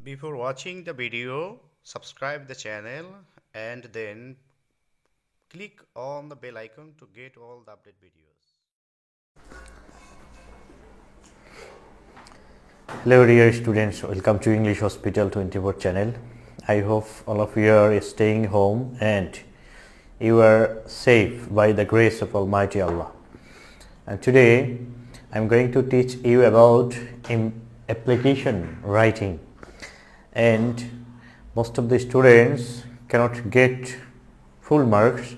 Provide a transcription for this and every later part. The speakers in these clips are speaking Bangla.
Before watching the video, subscribe the channel and then click on the bell icon to get all the update videos. Hello dear students, welcome to English Hospital 24 channel. I hope all of you are staying home and you are safe by the grace of Almighty Allah. And today I am going to teach you about application writing. And most of the students cannot get full marks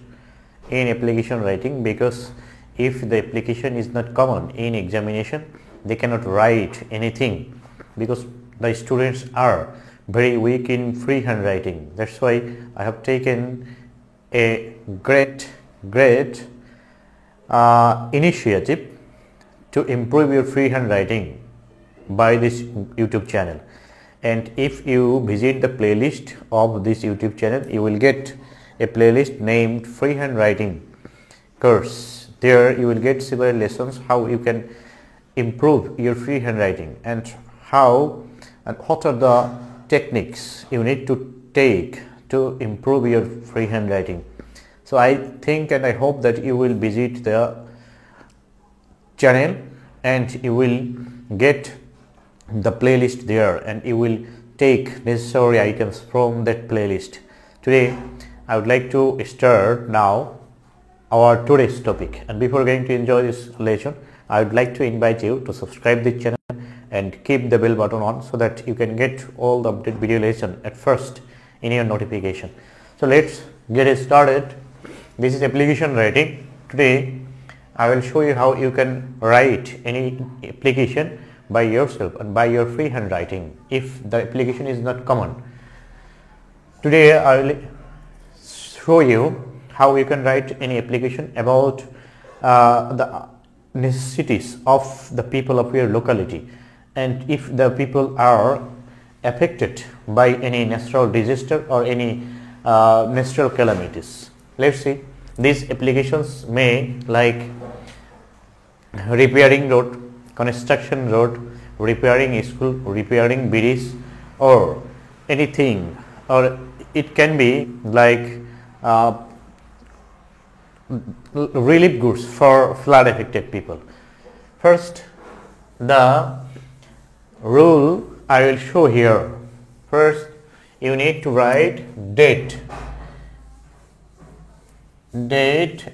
in application writing because if the application is not common in examination, they cannot write anything because the students are very weak in free handwriting. That's why I have taken a great initiative to improve your free handwriting by this YouTube channel. And if you visit the playlist of this YouTube channel, you will get a playlist named Free Handwriting Course. There you will get several lessons how you can improve your free handwriting and how and what are the techniques you need to take to improve your free handwriting. So I think and I hope that you will visit the channel and you will get the playlist there and you will take necessary items from that playlist. Today I would like to start now our today's topic, and before going to enjoy this lesson, I would like to invite you to subscribe the channel and keep the bell button on so that you can get all the update video lesson at first in your notification. So let's get started. This is application writing. Today I will show you how you can write any application by yourself and by your free handwriting if the application is not common. Today I will show you how you can write any application about the necessities of the people of your locality, and if the people are affected by any natural disaster or any natural calamities. Let's see. These applications may like repairing road, construction road, repairing school, repairing bridges, or anything, or it can be like relief goods for flood affected people. First, the rule I will show here. First, you need to write date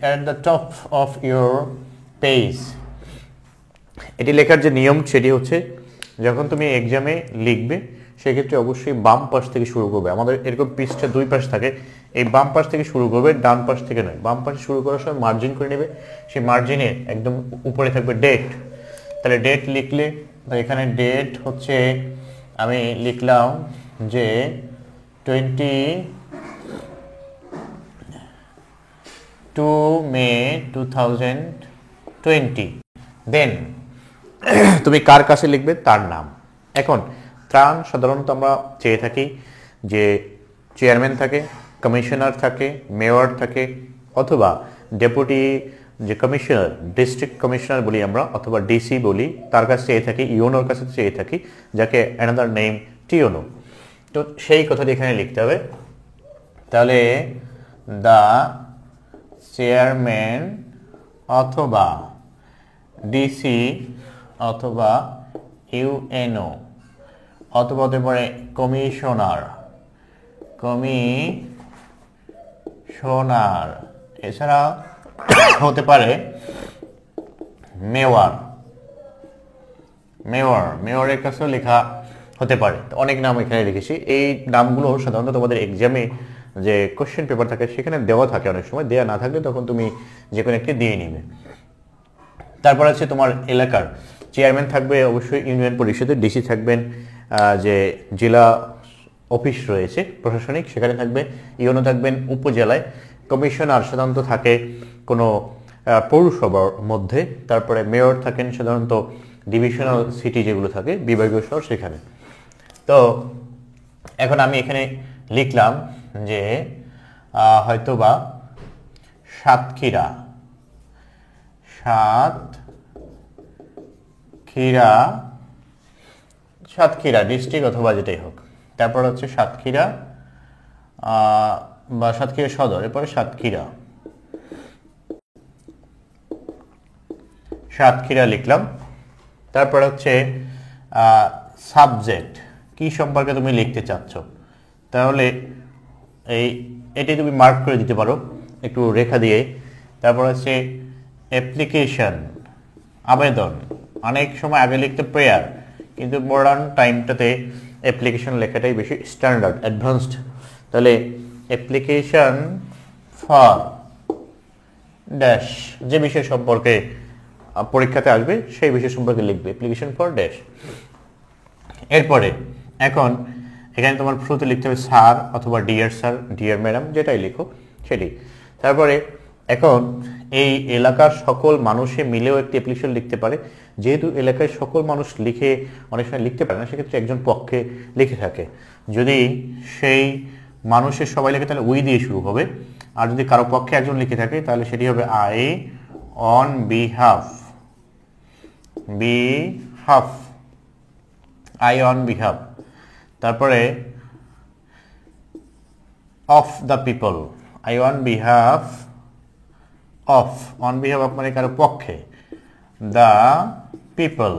at the top of your page. এটি লেখার যে নিয়ম সেটি হচ্ছে যখন তুমি এক্সামে লিখবে সেক্ষেত্রে অবশ্যই বাম পাশ থেকে শুরু করবে। আমাদের এরকম পৃষ্ঠা দুই পাশ থাকে, এই বাম পাশ থেকে শুরু করবে, ডান পাশ থেকে নয়। বাম পাশে শুরু করার সময় মার্জিন করে নেবে, সেই মার্জিনে একদম উপরে থাকবে ডেট। তাহলে ডেট লিখলে এখানে ডেট হচ্ছে আমি লিখলাম যে 22 মে 2020। দেন তুমি কার কাছে লিখবে তার নাম। এখন ত্রাণ সাধারণত আমরা চেয়ে থাকি যে চেয়ারম্যান থাকে, কমিশনার থাকে, মেয়র থাকে, অথবা ডেপুটি যে কমিশনার, ডিস্ট্রিক্ট কমিশনার বলি আমরা, অথবা ডিসি বলি, তার কাছে চেয়ে থাকি, ইউনোর কাছে চেয়ে থাকি, যাকে অ্যানাদার নেম টিওনো। তো সেই কথাটি এখানে লিখতে হবে। তাহলে দ্য চেয়ারম্যান অথবা ডিসি অথবা ইউএনও অথবা হতে পারে কমিশনার, এছাড়া হতে পারে মেয়রের কাছেও লেখা হতে পারে। অনেক নাম এখানে লিখেছি। এই নামগুলো সাধারণত তোমাদের এক্সামে যে কোশ্চেন পেপার থাকে সেখানে দেওয়া থাকে, অনেক সময় দেওয়া না থাকলে তখন তুমি যে কোনো একটি দিয়ে নিবে। তারপর আছে তোমার এলাকার চেয়ারম্যান থাকবে অবশ্যই ইউনিয়ন পরিষদে, ডিসি থাকবেন যে জেলা অফিস রয়েছে প্রশাসনিক, সেখানে থাকবে, ইউনো থাকবেন উপজেলায়, কমিশনার সাধারণত থাকে কোনো পৌরসভার মধ্যে, তারপরে মেয়র থাকেন সাধারণত ডিভিশনাল সিটি যেগুলো থাকে বিভাগীয় শহর সেখানে। তো এখন আমি এখানে লিখলাম যে হয়তোবা সাতক্ষীরা ডিস্ট্রিক্ট অথবা যেটাই হোক, তারপর হচ্ছে সাতক্ষীরা বা সাতক্ষীরা সদর, এরপরে সাতক্ষীরা লিখলাম। তারপর হচ্ছে সাবজেক্ট, কি সম্পর্কে তুমি লিখতে চাচ্ছ, তাহলে এটি তুমি মার্ক করে দিতে পারো একটু রেখা দিয়ে। তারপর হচ্ছে অ্যাপ্লিকেশন, আবেদন, অনেক সময় আগে লিখতে প্রেয়ার, কিন্তু মডার্ন টাইমটাতে অ্যাপ্লিকেশন লেখাটাই বেশি স্ট্যান্ডার্ড অ্যাডভান্সড। তাহলে অ্যাপ্লিকেশন ফর ড্যাশ, যে বিষয় সম্পর্কে পরীক্ষাতে আসবে সেই বিষয় সম্পর্কে লিখবে, অ্যাপ্লিকেশন ফর ড্যাশ। এরপরে এখন এখানে তোমার শুরুতে লিখতে হবে স্যার অথবা ডিয়ার স্যার, ডিয়ার ম্যাডাম, যেটাই লিখো সেটি। তারপরে এখন এই এলাকার সকল মানুষে মিলেও একটি অ্যাপ্লিকেশন লিখতে পারে। যেহেতু এলাকায় সকল মানুষ লিখে অনেক সময় লিখতে পারে না, সেক্ষেত্রে একজন পক্ষে লিখে থাকে। যদি সেই মানুষের সবাই লিখে তাহলে উই দিয়ে শুরু হবে, আর যদি কারো পক্ষে একজন লিখে থাকে তাহলে সেটি হবে I on behalf, I on behalf. তারপরে of the people, I on behalf of, on behalf of মানে কারো পক্ষে, দ্য পিপল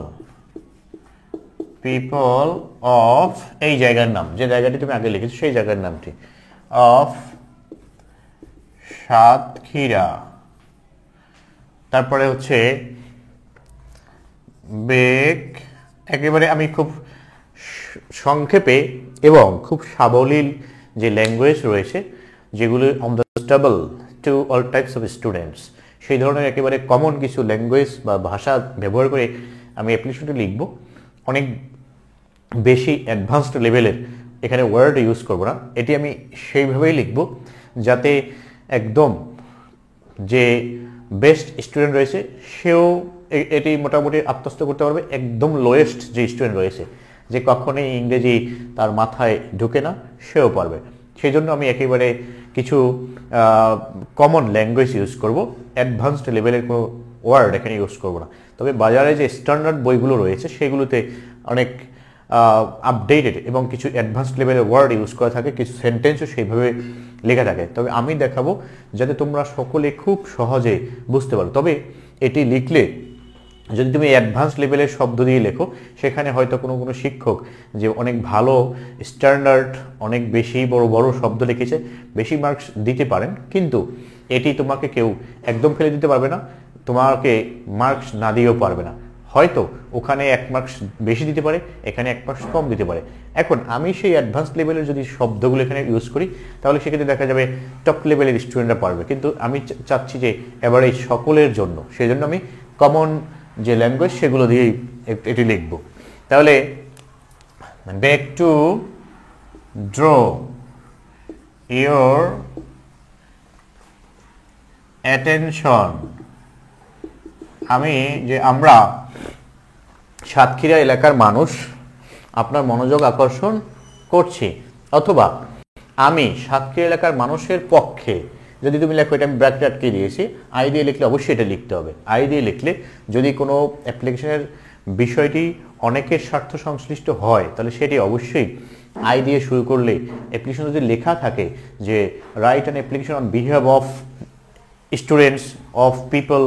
অফ, এই জায়গার নাম, যে জায়গাটি তুমি আগে লিখেছো সেই জায়গার নামটি, অফ সাতক্ষীরা। তারপরে হচ্ছে বেক, একেবারে আমি খুব সংক্ষেপে এবং খুব সাবলীল যে ল্যাঙ্গুয়েজ রয়েছে যেগুলো understandable to all types of students, সেই ধরনের একেবারে কমন কিছু ল্যাঙ্গুয়েজ বা ভাষা ব্যবহার করে আমি অ্যাপ্লিকেশনটি লিখব। অনেক বেশি অ্যাডভান্সড লেভেলের এখানে ওয়ার্ড ইউজ করব না, এটি আমি সেইভাবেই লিখব যাতে একদম যে বেস্ট স্টুডেন্ট রয়েছে সেও এটি মোটামুটি আত্মস্থ করতে পারবে, একদম লোয়েস্ট যে স্টুডেন্ট রয়েছে যে কখনোই ইংরেজি তার মাথায় ঢুকে না সেও পারবে। সেই জন্য আমি একেবারে কিছু কমন ল্যাঙ্গুয়েজ ইউজ করব, অ্যাডভান্সড লেভেলের কোনো ওয়ার্ড এখানে ইউজ করব না। তবে বাজারে যে স্ট্যান্ডার্ড বইগুলো রয়েছে সেগুলোতে অনেক আপডেটেড এবং কিছু অ্যাডভান্সড লেভেলের ওয়ার্ড ইউজ করা থাকে, কিছু সেন্টেন্সও সেইভাবে লেখা থাকে। তবে আমি দেখাবো যাতে তোমরা সকলে খুব সহজে বুঝতে পারো। তবে এটি লিখলে যদি তুমি অ্যাডভান্স লেভেলের শব্দ দিয়ে লেখো, সেখানে হয়তো কোনো শিক্ষক যে অনেক ভালো স্ট্যান্ডার্ড অনেক বেশি বড় বড় শব্দ লিখেছে, বেশি মার্কস দিতে পারেন, কিন্তু এটি তোমাকে কেউ একদম ফেলে দিতে পারবে না, তোমাকে মার্কস না দিয়েও পারবে না। হয়তো ওখানে 1 মার্কস বেশি দিতে পারে, এখানে 1 মার্কস কম দিতে পারে। এখন আমি সেই অ্যাডভান্স লেভেলের যদি শব্দগুলো এখানে ইউজ করি তাহলে সেক্ষেত্রে দেখা যাবে টপ লেভেলের স্টুডেন্টরা পারবে, কিন্তু আমি চাচ্ছি যে এবারে সকলের জন্য, সেই জন্য আমি কমন যে ল্যাঙ্গুয়েজ সেগুলো দিয়েই এটি লিখব। তাহলে back to draw your attention, আমরা সাতক্ষীরা এলাকার মানুষ আপনার মনোযোগ আকর্ষণ করছি, অথবা আমি সাতক্ষীরা এলাকার মানুষের পক্ষে, যদি তুমি লেখো, এটা আমি ব্র্যাকেট আটকে দিয়েছি, আই দিয়ে লিখলে অবশ্যই এটা লিখতে হবে। আই দিয়ে লিখলে যদি কোনো অ্যাপ্লিকেশনের বিষয়টি অনেকের স্বার্থ সংশ্লিষ্ট হয় তাহলে সেটি অবশ্যই আই দিয়ে শুরু করলে, অ্যাপ্লিকেশন যদি লেখা থাকে যে write an application on behalf of students of people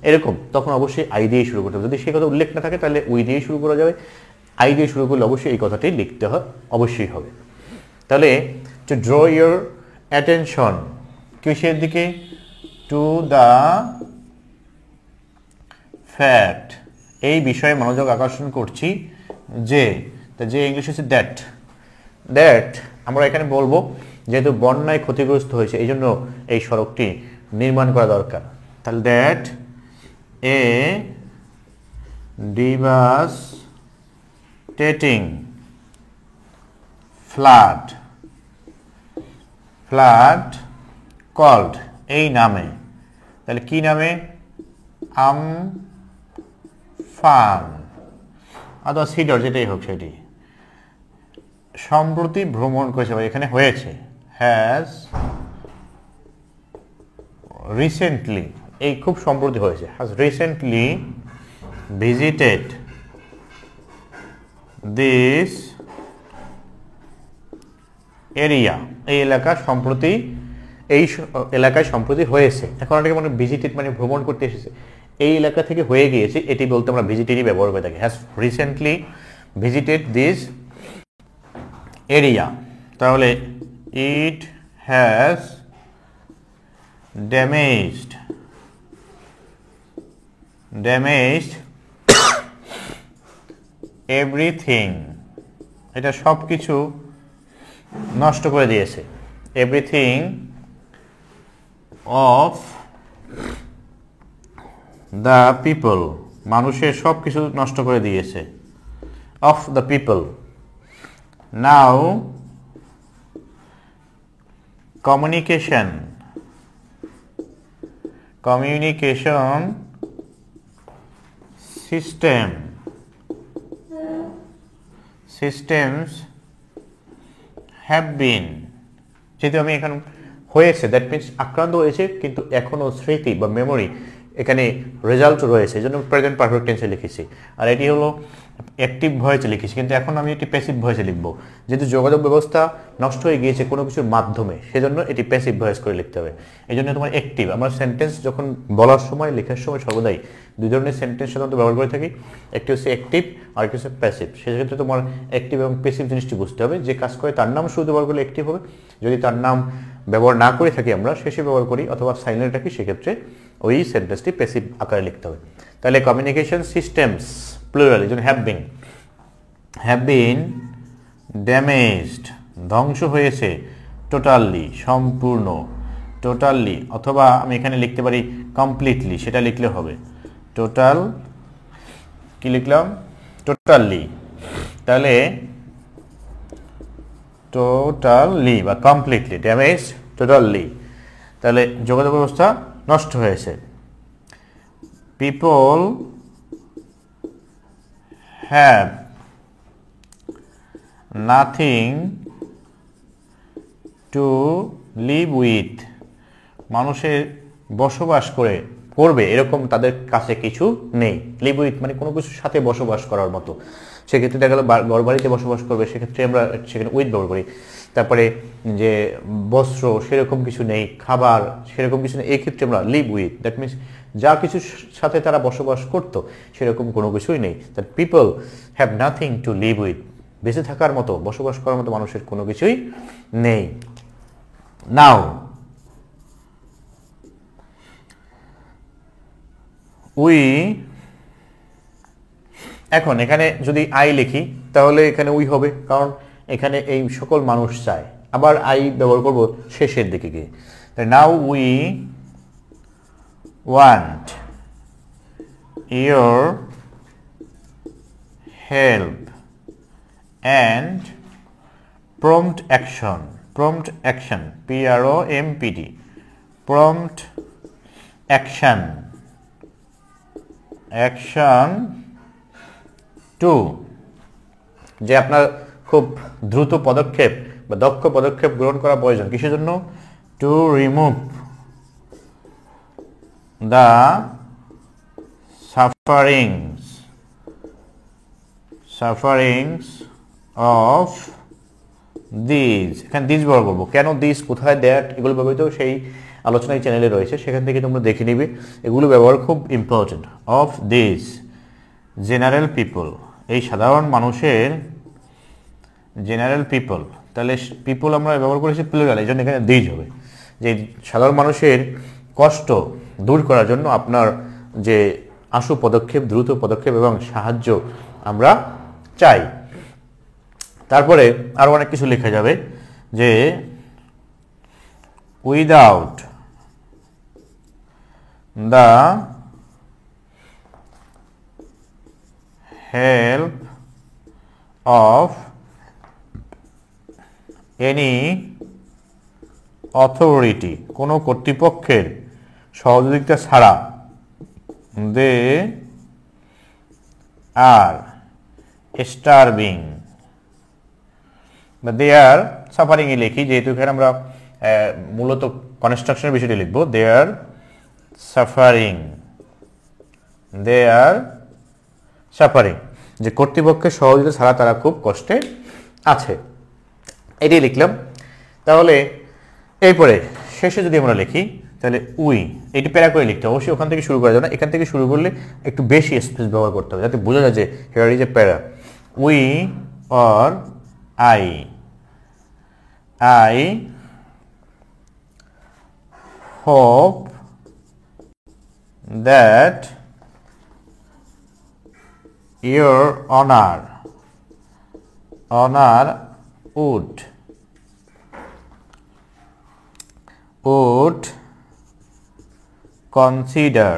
এরকম, তখন অবশ্যই আই দিয়ে শুরু করতে হবে। যদি সেই কথা উল্লেখ না থাকে তাহলে উই দিয়ে শুরু করা যাবে, আই দিয়ে শুরু করলে অবশ্যই এই কথাটি লিখতে অবশ্যই হবে। তাহলে টু ড্র ইয়োর অ্যাটেনশন কিসের দিকে, টু দ্য ফ্যাক্ট, এই বিষয়ে মনোযোগ আকর্ষণ করছি যে ইংলিশ হচ্ছে দ্যাট আমরা এখানে বলবো যেহেতু বন্যায় ক্ষতিগ্রস্ত হয়েছে এই জন্য এই সড়কটি নির্মাণ করা দরকার। তাহলে that a devastating flood called, এই নামে, তাহলে কি নামে, আমফান অথবা সিডর যেটাই হোক সেটি, সম্প্রতি ভ্রমণ করেছে, এখানে হয়েছে, হ্যাজ রিসেন্টলি, এই খুব সম্প্রতি হয়েছে, has recently visited this area, এই এলাকা সম্প্রতি এই এলাকায় সম্প্রতি হয়েছে। এখন অনেকে মানে ভিজিটেড মানে ভ্রমণ করতে এসেছে, এই এলাকা থেকে হয়ে গিয়েছে, এটি বলতে আমরা ভিজিটেডই ব্যবহার করে থাকি। Has recently visited this area, তাহলে ইট হ্যাজ ড্যামেজড এভরিথিং, এটা সব কিছু নষ্ট করে দিয়েছে। এভরিথিং অফ দ্য পিপল, মানুষের সব কিছু নষ্ট করে দিয়েছে। Of the people. Now communication systems have been, যেহেতু আমি এখন হয়েছে, দ্যাট মিনস আক্রান্ত হয়েছে কিন্তু এখনো স্মৃতি বা মেমোরি এখানে রেজাল্ট রয়েছে, এই জন্য প্রেজেন্ট পারফেক্ট টেন্সে লিখেছি। আর এটি হলো অ্যাক্টিভ ভয়েসে লিখেছি, কিন্তু এখন আমি এটি প্যাসিভ ভয়েসে লিখবো, যেহেতু যোগাযোগ ব্যবস্থা নষ্ট হয়ে গিয়েছে কোনো কিছুর মাধ্যমে, সেজন্য এটি প্যাসিভ ভয়েস করে লিখতে হবে। এই জন্য তোমার অ্যাক্টিভ, আমরা সেন্টেন্স যখন বলার সময় লেখার সময় সর্বদাই দুই ধরনের সেন্টেন্স সাধারণত ব্যবহার করে থাকি, একটি হচ্ছে অ্যাক্টিভ আর একটি হচ্ছে প্যাসিভ। সেক্ষেত্রে তোমার অ্যাক্টিভ এবং প্যাসিভ জিনিসটি বুঝতে হবে, যে কাজ করে তার নাম শুরু ব্যবহার করলে অ্যাক্টিভ হবে, যদি তার নাম ব্যবহার না করে থাকি আমরা শেষে ব্যবহার করি অথবা সাইলেন্ট রাখি, সেক্ষেত্রে ওই সেন্টেন্সটি প্যাসিভ আকারে লিখতে হবে। তাহলে কমিউনিকেশন সিস্টেমস প্লুরাল, এই জন্য হ্যাভ বিন ড্যামেজড, ধ্বংস হয়েছে, টোটালি, সম্পূর্ণ, টোটালি, অথবা আমি এখানে লিখতে পারি কমপ্লিটলি, সেটা লিখলে হবে। টোটাল, কি লিখলাম? টোটালি। তাহলে টোটালি বা কমপ্লিটলি, ড্যামেজ টোটালি, তাহলে যোগাযোগ ব্যবস্থা নষ্ট হয়েছে। People have nothing to live with, মানুষের বসবাস করবে এরকম তাদের কাছে কিছু নেই। লিভ উইথ মানে কোনো কিছুর সাথে বসবাস করার মতো, সেক্ষেত্রে দেখা গেল ঘর বাড়িতে বসবাস করবে, সেক্ষেত্রে আমরা সেখানে উইথ ব্যবহার করি। তারপরে যে বস্ত্র সেরকম কিছু নেই, খাবার সেরকম কিছু নেই, এই ক্ষেত্রে আমরা লিভ উইথ, দ্যাট মিনস যা কিছুর সাথে তারা বসবাস করতো সেরকম কোনো কিছুই নেই। That people have nothing to live with, বেঁচে থাকার মতো, বসবাস করার মতো মানুষের কোনো কিছুই নেই। নাও উই, এখন এখানে যদি আই লিখি তাহলে এখানে উই হবে, কারণ এখানে এই সকল মানুষ চায়। আবার আই ব্যবহার করব শেষের দিকে গিয়ে। Now we want your help and prompt action, PROMPT, prompt action to, যে আপনার খুব দ্রুত পদক্ষেপ বা দক্ষ পদক্ষেপ গ্রহণ করা প্রয়োজন। কিসের জন্য? To remove the sufferings of this, এখানে দিস ব্যবহার করবো। কেন দিস, কোথায়, দ্যাট, এগুলো ব্যবহৃত সেই আলোচনা এই চ্যানেলে রয়েছে, সেখান থেকে তোমরা দেখে নিবে। এগুলো ব্যবহার খুব important. Of this general people, এই সাধারণ মানুষের, জেনারেল পিপল, তাহলে পিপল আমরা ব্যবহার করেছি প্লুরাল, এই জন্য এখানে দিস হবে। যে সাধারণ মানুষের কষ্ট দূর করার জন্য আপনার যে আশু পদক্ষেপ, দ্রুত পদক্ষেপ এবং সাহায্য আমরা চাই। তারপরে আরো অনেক কিছু লেখা যাবে, যে without the help of any authority, কোনো কর্তৃপক্ষের সহযোগিতা ছাড়া, দে আর স্টারভিং বা দে আর সাফারিংয়ে লিখি, যেহেতু এখানে আমরা মূলত কনস্ট্রাকশনের বিষয়টি লিখবো। দে আর সাফারিং, যে কর্তৃপক্ষের সহযোগিতা ছাড়া তারা খুব কষ্টে আছে, এটাই লিখলাম। তাহলে এরপরে শেষে যদি আমরা লিখি তাহলে উই, এটি প্যারা করে লিখতে হবে, অবশ্যই ওখান থেকে শুরু করা যাবে না, এখান থেকে শুরু করলে একটু বেশি স্পেস ব্যবহার করতে হবে যাতে বোঝা যায় যে হিয়ার ইজ এ প্যারা। We or I hope that your honor would consider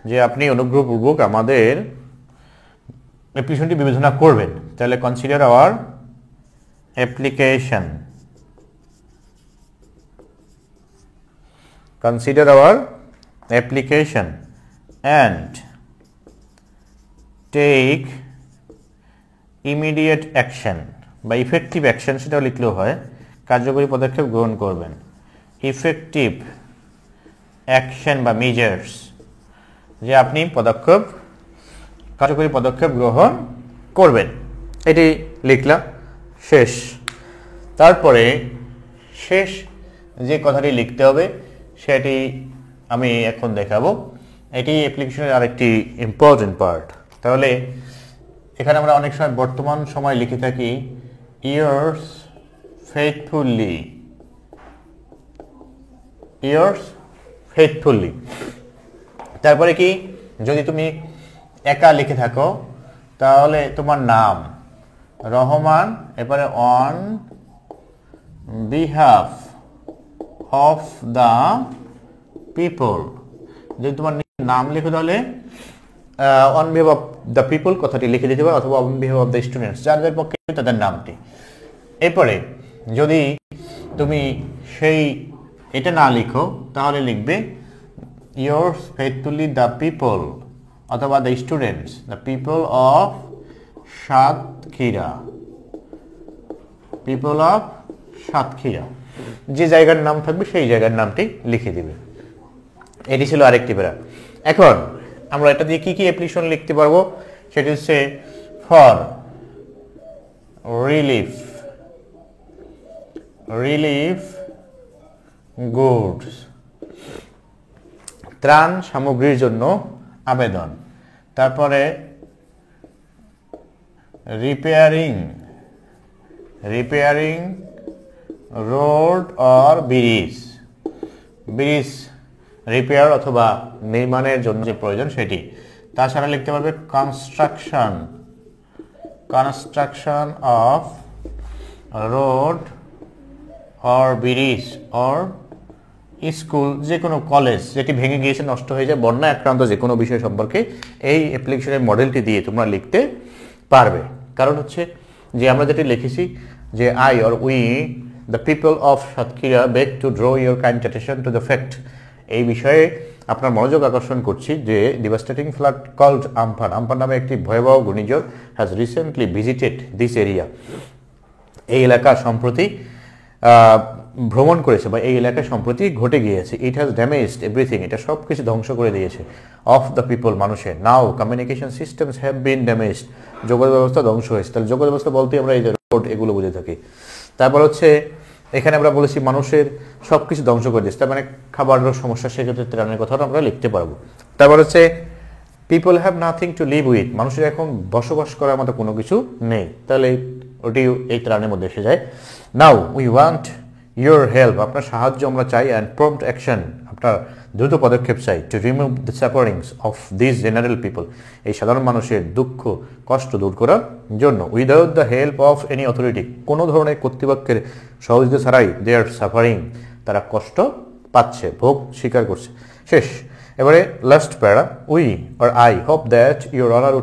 যে আপনি অনুগ্রহপূর্বক আমাদের অ্যাপ্লিকেশনটি বিবেচনা করবেন। তাহলে consider our application, and take immediate action বা ইফেক্টিভ অ্যাকশন, সেটাও লিখলেও হয়, কার্যকরী পদক্ষেপ গ্রহণ করবেন। ইফেক্টিভ অ্যাকশন বা মেজার্স, যে আপনি কার্যকরী পদক্ষেপ গ্রহণ করবেন, এটি লিখলাম। শেষ, তারপরে শেষ যে কথাটি লিখতে হবে সেটি আমি এখন দেখাবো। এটি অ্যাপ্লিকেশনের আরেকটি ইম্পর্টেন্ট পার্ট। তাহলে এখানে আমরা অনেক সময় বর্তমান সময় লিখে থাকি ইয়ার্স ফেথফুলি। তারপরে কি, যদি তুমি একা লিখে থাকো তাহলে তোমার নাম রহমান, এরপরে on behalf of the people. যদি তোমার নাম লিখো তাহলে on behalf of the people কথাটি লিখে দিতে পারো, অথবা on behalf of the students, যাদের পক্ষে তাদের নামটি। এরপরে যদি তুমি এটা না লিখো তাহলে লিখবে yours faithfully the people অথবা the students, the people of Satkhira, যে জায়গার নাম থাকবে সেই জায়গার নামটি লিখে দিবে। এটি ছিল আরেকটি প্যারা। এখন আমরা এটা দিয়ে কি কি অ্যাপ্লিকেশন লিখতে পারবো সেটি হচ্ছে ফর রিলিফ গুডস, ত্রাণ সামগ্রীর জন্য আবেদন। তারপরে repairing road or bridge repair অথবা নির্মাণের জন্য যে প্রয়োজন সেটি। তাছাড়া লিখতে পারবে construction of road or bridge or school, যে কোনো কলেজ যেটি ভেঙে গিয়েছে, নষ্ট হয়ে যায়, বন্যা আক্রান্ত যে কোনো বিষয় সম্পর্কে এই অ্যাপ্লিকেশনের মডেলটি দিয়ে তোমরা লিখতে পারবে। কারণ হচ্ছে যে আমরা যেটি লিখেছি যে I or we the people of Satkhira beg two draw your kind attention to the fact, এই বিষয়ে আপনার মনোযোগ আকর্ষণ করছি যে ডিভাস্টেটিং ফ্লাড কল্ড আমফান নামে একটি ভয়াবহ ঘূর্ণিঝড় has recently visited this area, এই এলাকা সম্প্রতি ভ্রমণ করেছে বা এই এলাকায় সম্প্রতি ঘটে গিয়েছে। ইট হ্যাজ ড্যামেজড এভরিথিং, এটা সব কিছু ধ্বংস করে দিয়েছে। অফ দ্য পিপল, মানুষের। Now communication systems have been damaged, যোগাযোগ ব্যবস্থা ধ্বংস হয়েছে। তাহলে যোগাযোগ ব্যবস্থা বলতে আমরা এই যে রোড এগুলো বুঝে থাকি। তারপর হচ্ছে এখানে আমরা বলেছি মানুষের সব কিছু ধ্বংস করে দিয়েছে, তার মানে খাবারের সমস্যা, সেক্ষেত্রে ত্রাণের কথাটা আমরা লিখতে পারবো। তারপর হচ্ছে people have nothing to live with, মানুষের এখন বসবাস করার মতো কোনো কিছু নেই, তাহলে ওটি এই ত্রাণের মধ্যে এসে যায়। Now we want your help, আপনার সাহায্য আমরা চাই, অ্যান্ড প্রম্পট অ্যাকশন, আপনার দ্রুত পদক্ষেপ চাই, to remove the sufferings of this general people, এই সাধারণ মানুষের দুঃখ কষ্ট দূর করার জন্য। Without the help of any authority, কোনো ধরনের কর্তৃপক্ষের সহযোগিতা ছাড়াই দে আর সাফারিং, তারা কষ্ট পাচ্ছে, ভোগ স্বীকার করছে। শেষ। এবারে last para, we or I hope that your honour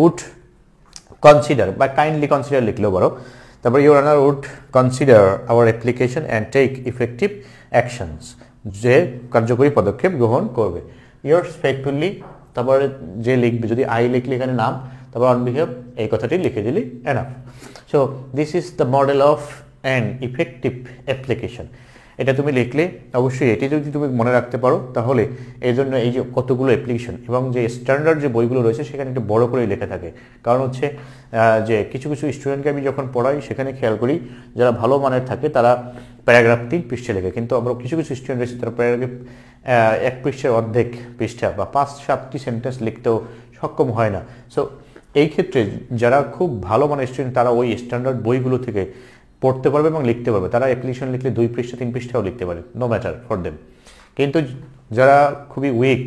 would consider বা কাইন্ডলি কনসিডার লিখলেও বড়। তারপরে your honour would consider our application and take effective actions, যে কার্যকরী পদক্ষেপ গ্রহণ করবে। ইয়ার্স ফেথফুলি, তারপরে যে লিখবে, যদি আই লিখলে এখানে নাম, তারপর অন বিহেভ এই কথাটি লিখে দিলি enough. So this is the model of an effective application. এটা তুমি লিখলে অবশ্যই এটি যদি তুমি মনে রাখতে পারো তাহলে এই জন্য এই যে কতগুলো অ্যাপ্লিকেশন এবং যে স্ট্যান্ডার্ড যে বইগুলো রয়েছে সেখানে একটু বড় করে লেখা থাকে। কারণ হচ্ছে যে কিছু কিছু স্টুডেন্টকে আমি যখন পড়াই সেখানে খেয়াল করি যারা ভালো মানের থাকে তারা প্যারাগ্রাফ 3 পৃষ্ঠা লেখে, কিন্তু আমরা কিছু কিছু স্টুডেন্ট রয়েছে তারা প্যারাগ্রাফ 1 পৃষ্ঠার অর্ধেক পৃষ্ঠা বা 5-7টি সেন্টেন্স লিখতেও সক্ষম হয় না। সো এই ক্ষেত্রে যারা খুব ভালো মানের স্টুডেন্ট তারা ওই স্ট্যান্ডার্ড বইগুলো থেকে পড়তে পারবে এবং লিখতে পারবে। তারা অ্যাপ্লিকেশন লিখলে 2 পৃষ্ঠা 3 পৃষ্ঠাও লিখতে পারে, নো ম্যাটার ফর দেম। কিন্তু যারা খুবই উইক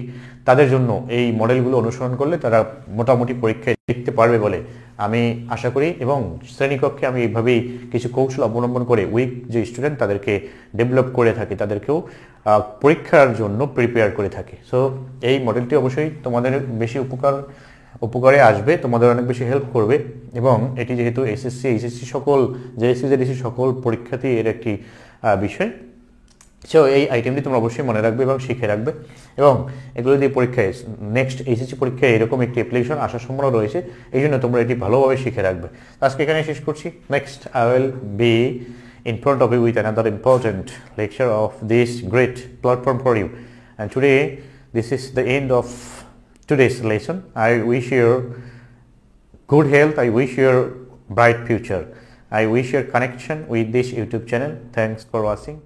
তাদের জন্য এই মডেলগুলো অনুসরণ করলে তারা মোটামুটি পরীক্ষায় লিখতে পারবে বলে আমি আশা করি, এবং শ্রেণীকক্ষে আমি এইভাবেই কিছু কৌশল অবলম্বন করে উইক যে স্টুডেন্ট তাদেরকে ডেভেলপ করে থাকি, তাদেরকেও পরীক্ষার জন্য প্রিপেয়ার করে থাকি। সো এই মডেলটি অবশ্যই তোমাদের বেশি উপকারে আসবে, তোমাদের অনেক বেশি হেল্প করবে, এবং এটি যেহেতু এসএসসি এইচএসসি সকল জেএসসি জেডিসি সকল পরীক্ষাতে এর একটি বিষয়। সো এই আইটেমটি তোমরা অবশ্যই মনে রাখবে এবং শিখে রাখবে, এবং এগুলো দিয়ে পরীক্ষায় নেক্সট এইচএসসি পরীক্ষায় এরকম একটি অ্যাপ্লিকেশন আসার সম্ভাবনা রয়েছে, এই জন্য তোমরা এটি ভালোভাবে শিখে রাখবে। আজকে এখানে শেষ করছি। Next I will be in front of you with another important lecture of this great platform for you. And today, this is the end of today's lesson. I wish you good health. I wish you bright future. I wish your connection with this YouTube channel. Thanks for watching.